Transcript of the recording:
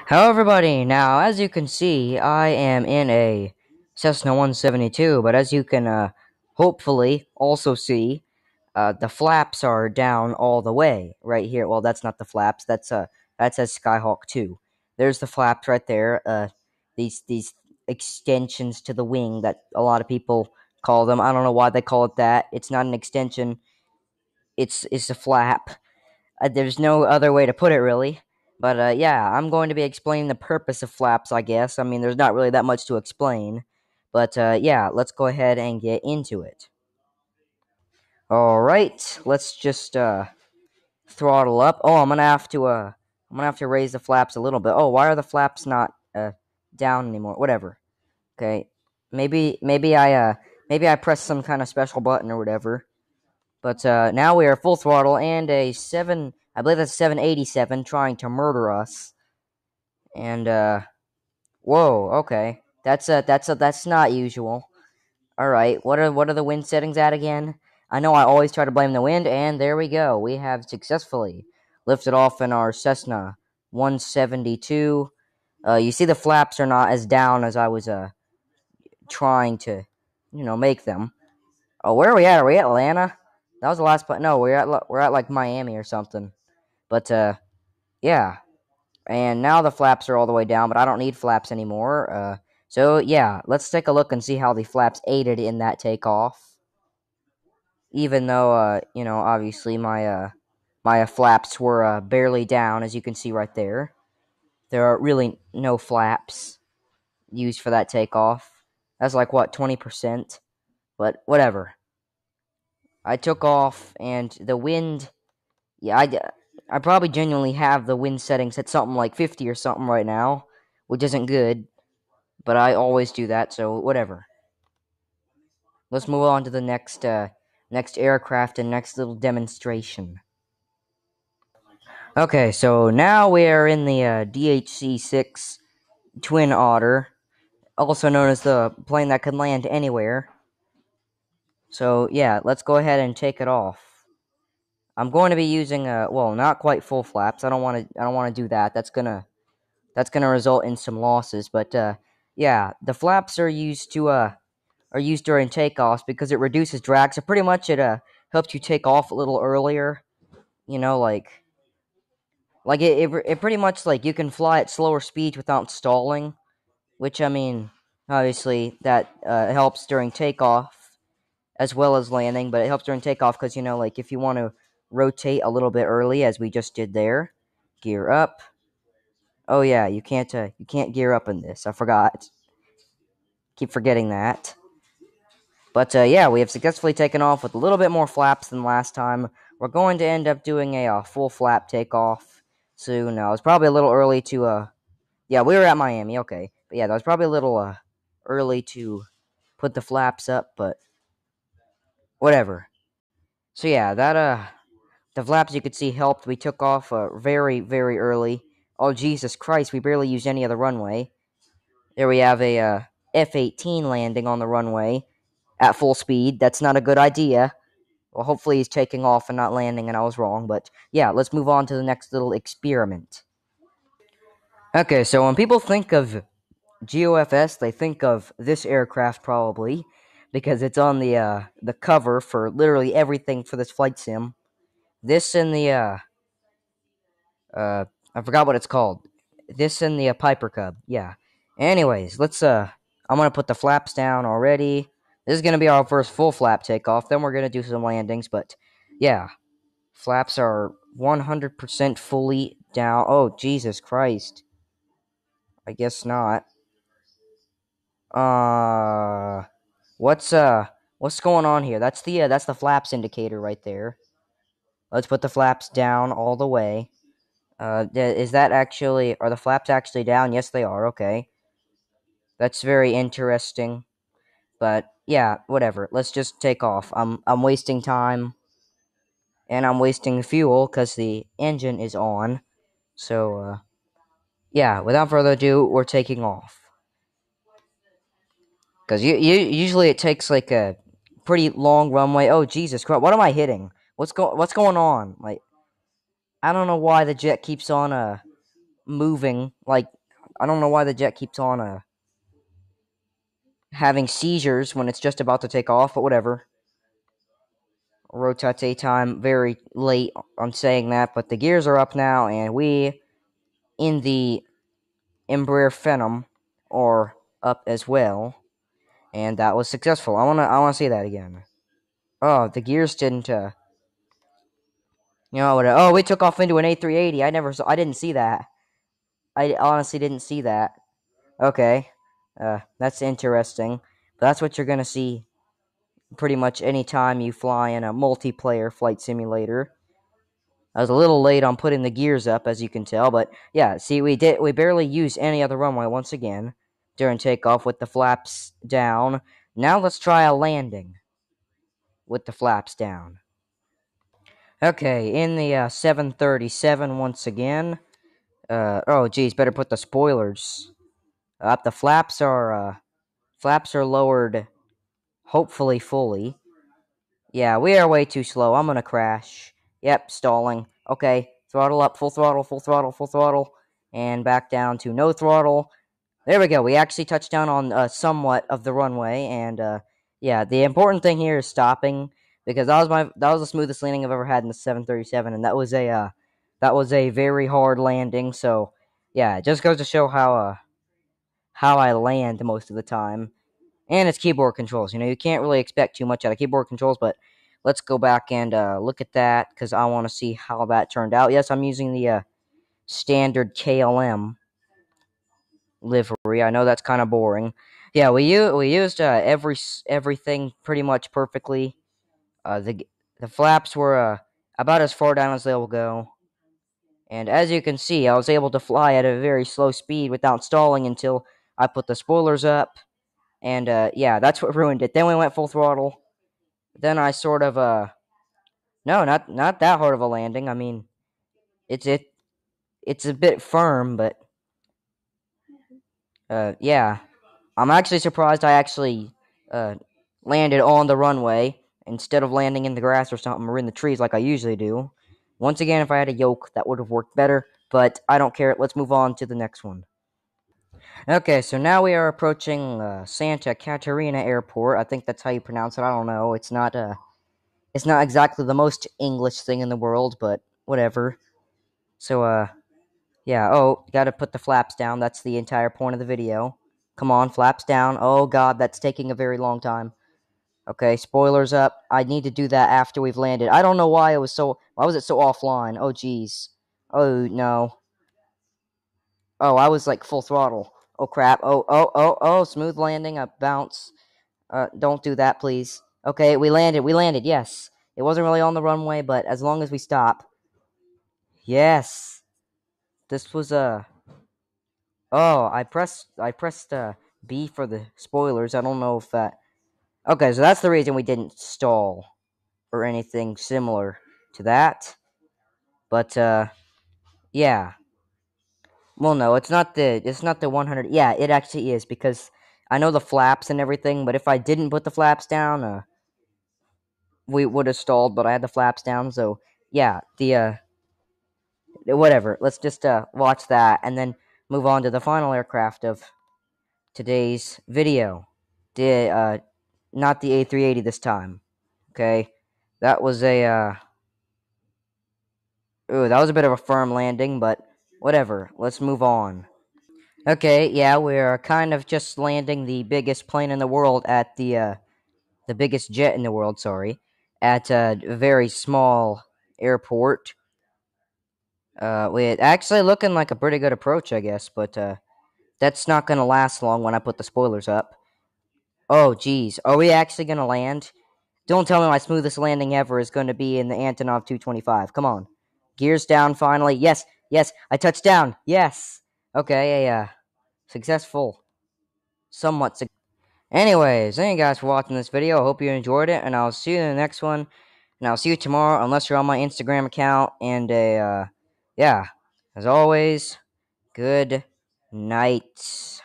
Hello everybody, now as you can see, I am in a Cessna 172, but as you can hopefully also see, the flaps are down all the way, right here. Well, that's not the flaps, that says Skyhawk 2. There's the flaps right there, these extensions to the wing that a lot of people call them. I don't know why they call it that. It's not an extension, it's a flap. There's no other way to put it, really. But, yeah, I'm going to be explaining the purpose of flaps, I guess. I mean, there's not really that much to explain. But, yeah, let's go ahead and get into it. Alright, let's just, throttle up. Oh, I'm gonna have to raise the flaps a little bit. Oh, why are the flaps not, down anymore? Whatever. Okay. Maybe I pressed some kind of special button or whatever. But now we are full throttle, and I believe that's 787 trying to murder us. And whoa, okay, that's not usual. All right, what are the wind settings at again? I know I always try to blame the wind, and there we go. We have successfully lifted off in our Cessna 172. You see the flaps are not as down as I was trying to, make them. Oh, where are we at? Are we at Atlanta? That was the last place. No, we're at like Miami or something. But yeah. And now the flaps are all the way down, but I don't need flaps anymore. So yeah, let's take a look and see how the flaps aided in that takeoff. Even though obviously my flaps were barely down, as you can see right there. There are really no flaps used for that takeoff. That's like what, 20%? But whatever. I took off, and the wind. Yeah, I probably genuinely have the wind settings at something like 50 or something right now, which isn't good, but I always do that, so whatever. Let's move on to the next aircraft and next little demonstration. Okay, so now we are in the DHC-6 Twin Otter, also known as the plane that can land anywhere. So yeah, let's go ahead and take it off. I'm going to be using well, not quite full flaps. I don't want to do that. That's gonna result in some losses. But yeah, the flaps are used during takeoffs because it reduces drag. So pretty much it helps you take off a little earlier. You know, like it pretty much, like, you can fly at slower speeds without stalling, which, I mean, obviously that helps during takeoff as well as landing. But it helps during takeoff because, like, if you want to rotate a little bit early, as we just did there, gear up. Oh yeah, you can't gear up in this. I forgot. Keep forgetting that. But yeah, we have successfully taken off with a little bit more flaps than last time. We're going to end up doing a full flap takeoff soon. Now, it's probably a little early to yeah, we were at Miami, okay. But yeah, that was probably a little early to put the flaps up, but whatever. So yeah, the flaps, you could see, helped. We took off very, very early. Oh, Jesus Christ, we barely used any of the runway. There we have a F-18 landing on the runway at full speed. That's not a good idea. Well, hopefully he's taking off and not landing, and I was wrong. But yeah, let's move on to the next little experiment. Okay, so when people think of GeoFS, they think of this aircraft probably, because it's on the cover for literally everything for this flight sim. This and the I forgot what it's called. This and the Piper Cub. Yeah. Anyways, I'm gonna put the flaps down already. This is gonna be our first full flap takeoff. Then we're gonna do some landings. But yeah, flaps are 100% fully down. Oh, Jesus Christ. I guess not. What's going on here? That's the flaps indicator right there. Let's put the flaps down all the way. Are the flaps actually down? Yes, they are. Okay. That's very interesting. But yeah, whatever. Let's just take off. I'm wasting time, and I'm wasting fuel because the engine is on. So yeah, without further ado, we're taking off. Because usually it takes like a pretty long runway. Oh, Jesus Christ! What am I hitting? What's going on? Like, I don't know why the jet keeps on moving. Like, I don't know why the jet keeps on having seizures when it's just about to take off, but whatever. Rotate time, very late on saying that, but the gears are up now, and we, in the Embraer Phenom, are up as well, and that was successful. I wanna see that again. Oh, the gears didn't, oh, we took off into an A380. I didn't see that. I honestly didn't see that. Okay, that's interesting. But that's what you're gonna see pretty much any time you fly in a multiplayer flight simulator. I was a little late on putting the gears up, as you can tell, but yeah, see, we barely used any of the runway once again during takeoff with the flaps down. Now let's try a landing with the flaps down. Okay, in the 737 once again. Oh geez, better put the spoilers up. The flaps are lowered, hopefully fully. Yeah, we are way too slow. I'm gonna crash. Yep, stalling. Okay, throttle up, full throttle, full throttle, full throttle, and back down to no throttle. There we go. We actually touched down on somewhat of the runway, and yeah, the important thing here is stopping, because that was the smoothest landing I've ever had in the 737, and that was a very hard landing. So yeah, it just goes to show how I land most of the time. And it's keyboard controls. You can't really expect too much out of keyboard controls, but let's go back and look at that, because I want to see how that turned out. Yes, I'm using the standard KLM livery. I know that's kind of boring. Yeah, we used everything pretty much perfectly. The flaps were about as far down as they will go. And as you can see, I was able to fly at a very slow speed without stalling until I put the spoilers up. And yeah, that's what ruined it. Then we went full throttle. Then I sort of no, not that hard of a landing. I mean, it's a bit firm, but yeah. I'm actually surprised I actually landed on the runway instead of landing in the grass or something, or in the trees like I usually do. Once again, if I had a yoke, that would have worked better, but I don't care. Let's move on to the next one. Okay, so now we are approaching Santa Catarina Airport. I think that's how you pronounce it. I don't know. It's not exactly the most English thing in the world, but whatever. So yeah, oh, gotta put the flaps down. That's the entire point of the video. Come on, flaps down. Oh god, that's taking a very long time. Okay, spoilers up. I need to do that after we've landed. I don't know why it was so... Why was it so offline? Oh, jeez. Oh, no. Oh, I was, like, full throttle. Oh, crap. Oh, smooth landing. A bounce. Don't do that, please. Okay, we landed, yes. It wasn't really on the runway, but as long as we stop. Yes. This was, Oh, I pressed B for the spoilers. I don't know if that... Okay, so that's the reason we didn't stall or anything similar to that. But yeah. Well, no, it's not the 100. Yeah, it actually is, because I know the flaps and everything, but if I didn't put the flaps down, we would have stalled, but I had the flaps down, so yeah, the whatever. Let's just watch that and then move on to the final aircraft of today's video. Not the A380 this time. Okay? That was that was a bit of a firm landing, but whatever. Let's move on. Okay, yeah, we're kind of just landing the biggest plane in the world at the biggest jet in the world, sorry, at a very small airport. With actually looking like a pretty good approach, I guess, but that's not gonna last long when I put the spoilers up. Oh, geez, are we actually gonna land? Don't tell me my smoothest landing ever is going to be in the Antonov 225. Come on. Gears down finally. Yes, I touched down. Yes. Okay, successful. Somewhat successful. Anyways, thank you guys for watching this video. I hope you enjoyed it, and I'll see you in the next one. And I'll see you tomorrow, unless you're on my Instagram account. And, yeah, as always, good night.